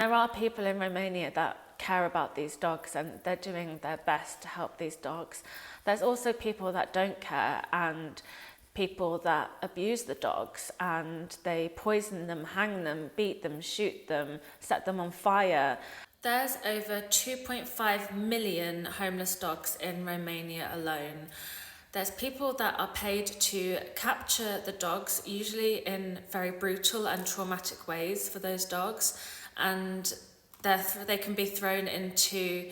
There are people in Romania that care about these dogs and they're doing their best to help these dogs. There's also people that don't care and people that abuse the dogs and they poison them, hang them, beat them, shoot them, set them on fire. There's over 2.5 million homeless dogs in Romania alone. There's people that are paid to capture the dogs, usually in very brutal and traumatic ways for those dogs, and they can be thrown into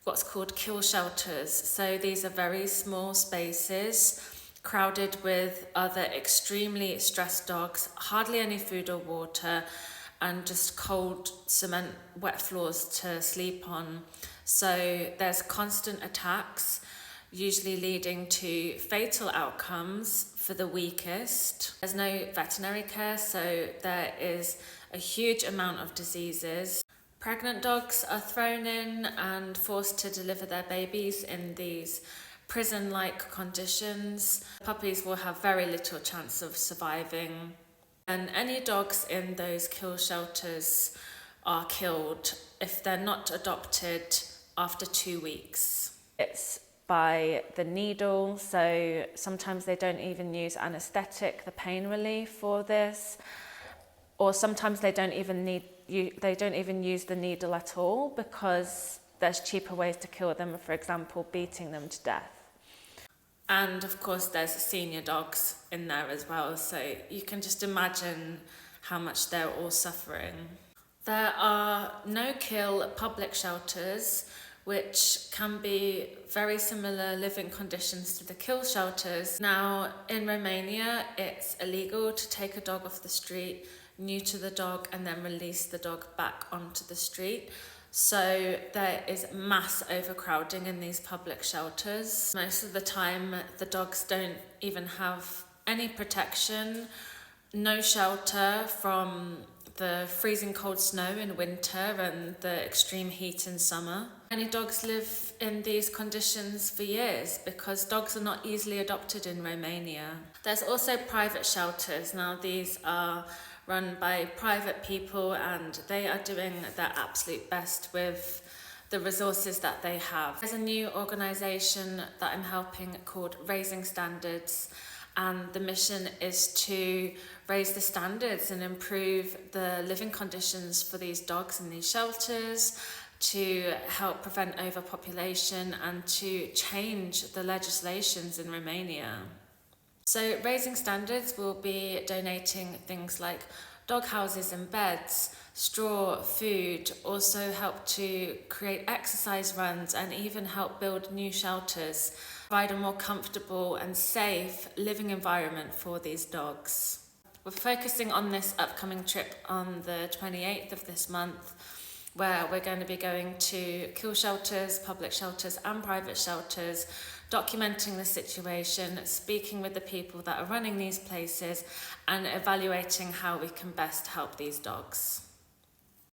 what's called kill shelters. So these are very small spaces crowded with other extremely stressed dogs, hardly any food or water, and just cold cement wet floors to sleep on. So there's constant attacks, usually leading to fatal outcomes for the weakest. There's no veterinary care, so there is a huge amount of diseases. Pregnant dogs are thrown in and forced to deliver their babies in these prison-like conditions. Puppies will have very little chance of surviving. And any dogs in those kill shelters are killed if they're not adopted after 2 weeks. It's by the needle, so sometimes they don't even use anaesthetic, the pain relief for this, or sometimes they don't even use the needle at all because there's cheaper ways to kill them, for example, beating them to death. And of course there's senior dogs in there as well, so you can just imagine how much they're all suffering. There are no-kill public shelters, which can be very similar living conditions to the kill shelters. Now, in Romania, it's illegal to take a dog off the street, neuter the dog, and then release the dog back onto the street. So there is mass overcrowding in these public shelters. Most of the time, the dogs don't even have any protection, no shelter from the freezing cold snow in winter and the extreme heat in summer. Many dogs live in these conditions for years because dogs are not easily adopted in Romania. There's also private shelters. Now these are run by private people and they are doing their absolute best with the resources that they have. There's a new organisation that I'm helping called Raising Standards, and the mission is to raise the standards and improve the living conditions for these dogs in these shelters, to help prevent overpopulation and to change the legislations in Romania. So Raising Standards will be donating things like dog houses and beds, straw, food, also help to create exercise runs and even help build new shelters, provide a more comfortable and safe living environment for these dogs. We're focusing on this upcoming trip on the 28th of this month, where we're going to be going to kill shelters, public shelters and private shelters, documenting the situation, speaking with the people that are running these places and evaluating how we can best help these dogs.